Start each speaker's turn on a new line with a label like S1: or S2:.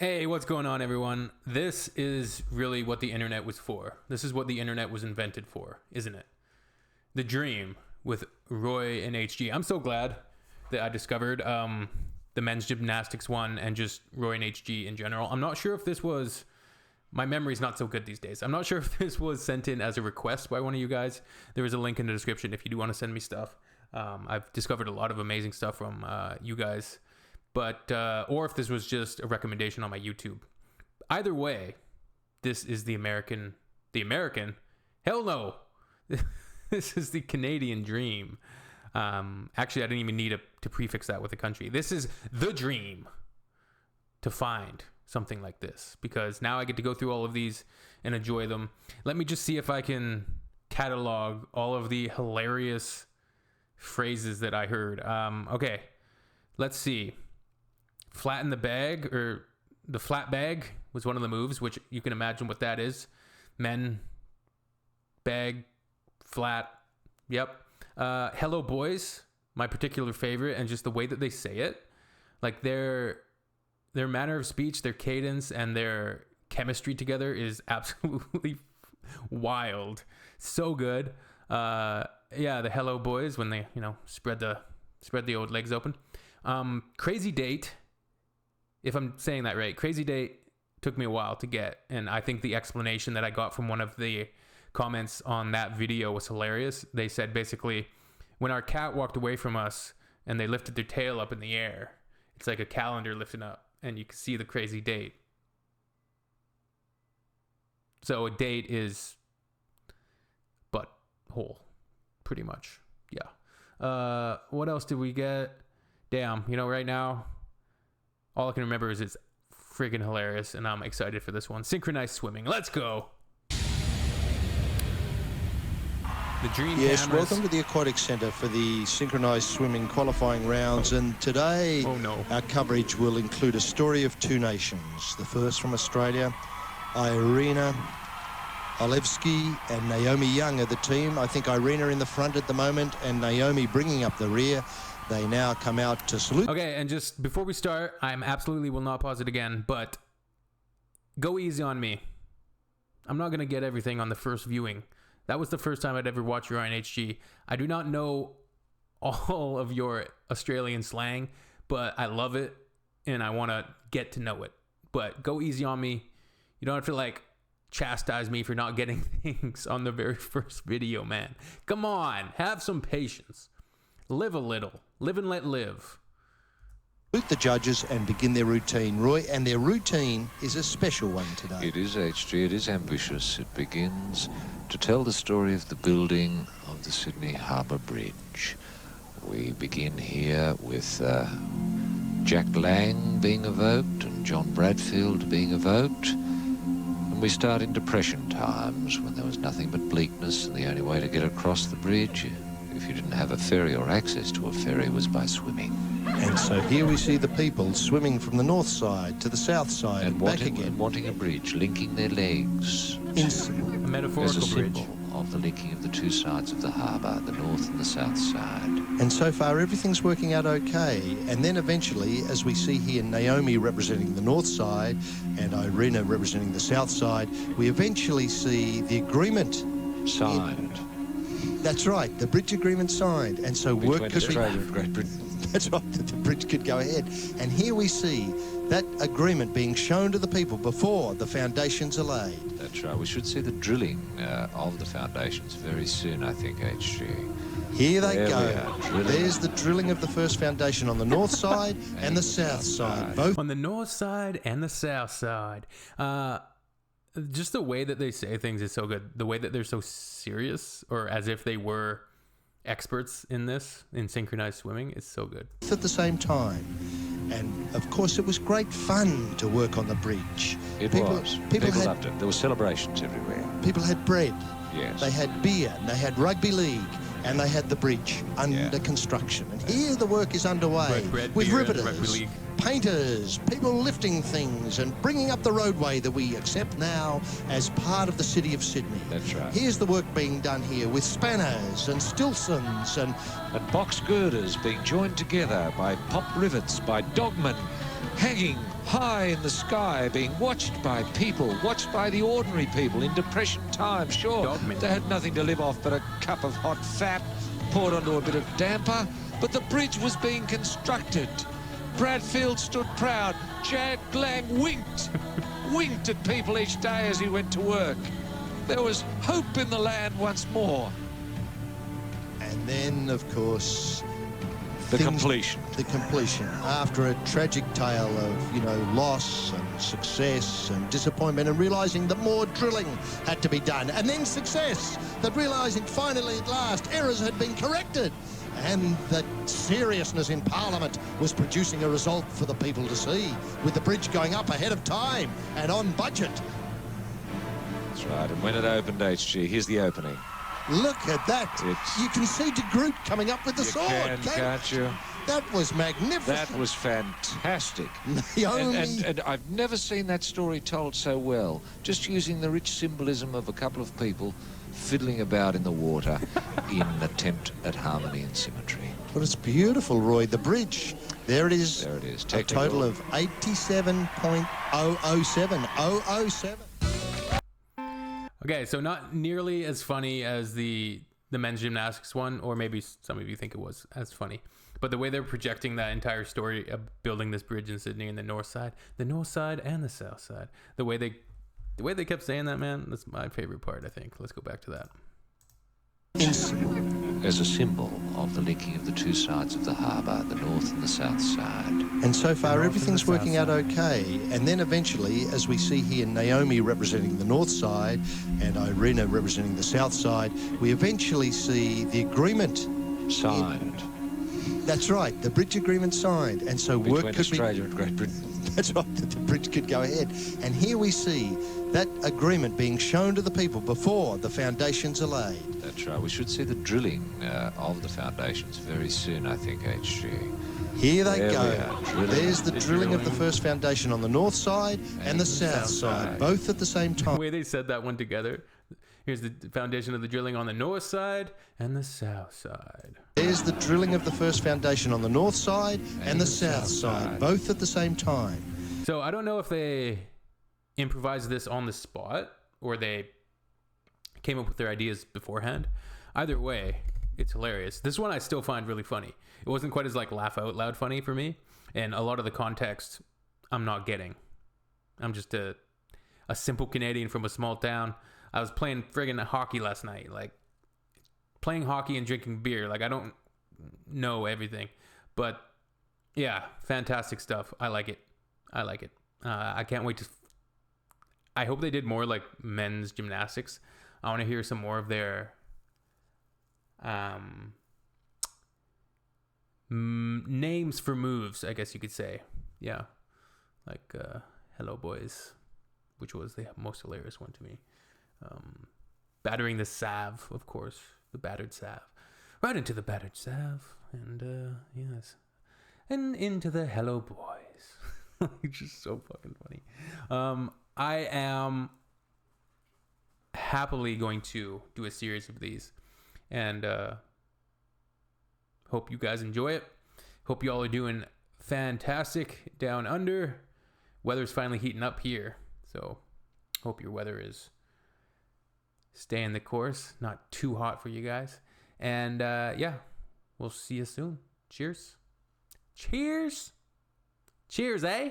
S1: Hey, what's going on, everyone? This is really what the internet was for. This is what the internet was invented for, isn't it? The Dream with Roy and HG. I'm so glad that I discovered the men's gymnastics one and just Roy and HG in general. I'm not sure if this was... My memory's not so good these days. I'm not sure if this was sent in as a request by one of you guys. There is a link in the description if you do want to send me stuff. I've discovered a lot of amazing stuff from you guys. But or if this was just a recommendation on my YouTube. Either way, this is the American. Hell no. This is the Canadian Dream. Actually, I didn't even need to prefix that with a country. This is the dream to find something like this, because now I get to go through all of these and enjoy them. Let me just see if I can catalog all of the hilarious phrases that I heard. Okay, let's see. Flatten the bag, or the flat bag was one of the moves, which you can imagine what that is. Men, bag, flat. Yep. Hello boys, my particular favorite, and just the way that they say it, like their manner of speech, their cadence, and their chemistry together is absolutely wild. So good. Yeah, the hello boys when they, spread the old legs open. Crazy date. If I'm saying that right, crazy date took me a while to get, and I think the explanation that I got from one of the comments on that video was hilarious. They said basically, when our cat walked away from us and they lifted their tail up in the air, it's like a calendar lifting up, and you can see the crazy date. So a date is butthole, pretty much. Yeah. What else did we get? Damn, right now, all I can remember is it's freaking hilarious, and I'm excited for this one. Synchronized Swimming. Let's go. The Dream
S2: Yes,
S1: cameras.
S2: welcome to the Aquatic Centre for the Synchronized Swimming qualifying rounds. And today, our coverage will include a story of two nations. The first from Australia, Irina Olevsky and Naomi Young are the team. I think Irina in the front at the moment and Naomi bringing up the rear. They now come out to salute.
S1: Okay, and just before we start, I absolutely will not pause it again, but go easy on me. I'm not going to get everything on the first viewing. That was the first time I'd ever watched Roy and HG. I do not know all of your Australian slang, but I love it, and I want to get to know it. But go easy on me. You don't have to, chastise me for not getting things on the very first video, man. Come on, have some patience. Live a little. Live and let live.
S2: The judges and begin their routine, Roy, and their routine is a special one today.
S3: It is, HG. It is ambitious. It begins to tell the story of the building of the Sydney Harbour Bridge. We begin here with Jack Lang being evoked and John Bradfield being evoked. And we start in Depression times when there was nothing but bleakness, and the only way to get across the bridge, if you didn't have a ferry or access to a ferry, was by swimming.
S2: And so here we see the people swimming from the north side to the south side and back again.
S3: Wanting a bridge, linking their legs.
S1: A metaphorical
S3: as a
S1: bridge.
S3: symbol of the linking of the two sides of the harbour, the north and the south side.
S2: And so far everything's working out okay. And then eventually, as we see here, Naomi representing the north side and Irina representing the south side, we eventually see the agreement
S3: Signed.
S2: That's right, the bridge agreement signed, and so
S3: Between
S2: work could
S3: Australia and Great Britain.
S2: That's right, that the bridge could go ahead. And here we see that agreement being shown to the people before the foundations are laid.
S3: That's right. We should see the drilling of the foundations very soon, I think, HG.
S2: Here they
S3: There
S2: go.
S3: we are, drilling.
S2: There's the drilling of the first foundation on the north side and the south side. Both
S1: On the north side and the south side. Just the way that they say things is so good. The way that they're so serious, or as if they were experts in this, in synchronized swimming, is so good.
S2: at the same time. And of course it was great fun to work on the bridge.
S3: People
S2: had,
S3: loved it. There were celebrations everywhere.
S2: People had bread.
S3: Yes.
S2: They had beer, and they had rugby league, and they had the bridge under construction. And here the work is underway
S1: bread,
S2: with
S1: beer,
S2: riveters,
S1: rugby league.
S2: painters, people lifting things and bringing up the roadway that we accept now as part of the city of Sydney.
S3: That's right.
S2: Here's the work being done here with spanners and stilsons and
S3: box girders being joined together by pop rivets, by dogmen hanging high in the sky, being watched by people, watched by the ordinary people in Depression times. Sure, they had nothing to live off but a cup of hot fat poured onto a bit of damper, but the bridge was being constructed. Bradfield stood proud. Jack Lang winked at people each day as he went to work. There was hope in the land once more.
S2: And then, of course,
S3: the completion.
S2: The completion. After a tragic tale of, you know, loss and success and disappointment, and realising that more drilling had to be done. And then success, that realising finally at last errors had been corrected. And that seriousness in Parliament was producing a result for the people to see, with the bridge going up ahead of time and on budget.
S3: That's right, and when it opened, HG, here's the opening.
S2: Look at that. You can see De Groot coming up with the sword.
S3: Can't you?
S2: That was magnificent.
S3: That was fantastic.
S2: Naomi...
S3: And I've never seen that story told so well. Just using the rich symbolism of a couple of people fiddling about in the water in an attempt at harmony and symmetry.
S2: But it's beautiful, Roy. The bridge. There it is.
S3: There it is.
S2: A total of 87.007. 007.
S1: Okay, so not nearly as funny as the men's gymnastics one, or maybe some of you think it was as funny. But the way they're projecting that entire story of building this bridge in Sydney and the north side and the south side, the way they kept saying that, man, that's my favorite part, I think. Let's go back to that.
S3: As a symbol of the linking of the two sides of the harbour, the north and the south side.
S2: And so far, everything's working out okay. And then eventually, as we see here, Naomi representing the north side and Irina representing the south side, we eventually see the agreement
S3: signed.
S2: That's right, the bridge agreement signed. And so
S3: between
S2: work could
S3: Australia and Great Britain.
S2: That's right, the bridge could go ahead. And here we see that agreement being shown to the people before the foundations are laid.
S3: That's right. We should see the drilling of the foundations very soon, I think, HG.
S2: Here they go. There's the drilling of the first foundation on the north side and the south side, both at the same time.
S1: The way they said that one together. Here's the foundation of the drilling on the north side and the south side.
S2: There's the drilling of the first foundation on the north side and the south side, both at the same time.
S1: So I don't know if they improvised this on the spot or they came up with their ideas beforehand. Either way, it's hilarious. This one I still find really funny. It wasn't quite as like laugh out loud funny for me, and a lot of the context I'm not getting. I'm just a simple Canadian from a small town. I was playing friggin' hockey last night, like playing hockey and drinking beer. Like I don't know everything, but yeah, fantastic stuff. I like it. I can't wait to. I hope they did more like men's gymnastics. I want to hear some more of their names for moves, I guess you could say. Yeah, like Hello Boys, which was the most hilarious one to me. Battering the salve, of course, the battered salve, right into the battered salve, and yes, and into the Hello Boys. It's just so fucking funny. I am happily going to do a series of these, and hope you guys enjoy it. Hope you all are doing fantastic down under. Weather's finally heating up here, so hope your weather is staying the course, not too hot for you guys. And yeah, we'll see you soon. Cheers. Cheers, eh?